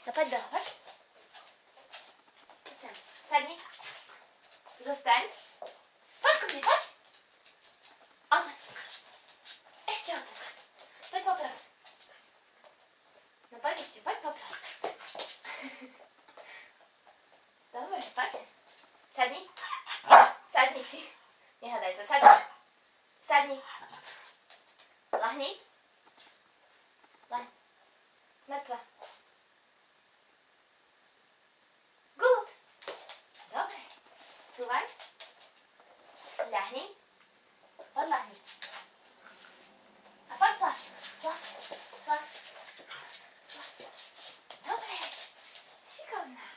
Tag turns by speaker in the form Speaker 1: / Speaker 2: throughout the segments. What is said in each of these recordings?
Speaker 1: No poď dole, poď. Poď sem. Sadni. Zostaň. Poď ku mne, poď. Otoč. Ešte otoč. Poď popros. No poď ešte, poď popros. Dobre, poď. Sadni. Sadni si. Nehádaj sa, sadni. Sadni. Lahni. Lahni. Mŕtva. Good. Dobre. Cúvaj. Ľahni. Odľahni. A poď plas. Plas. Plas. Plas. Plas. Dobre. Šikovná.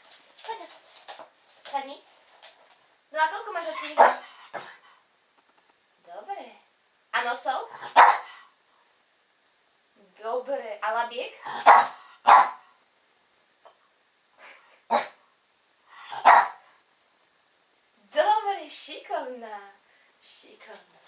Speaker 1: Poď otoč. Sadni. No a koľko máš očí? Dobre. A nosov? Dobre. A labiek? Dobre, šikovná. Šikovná.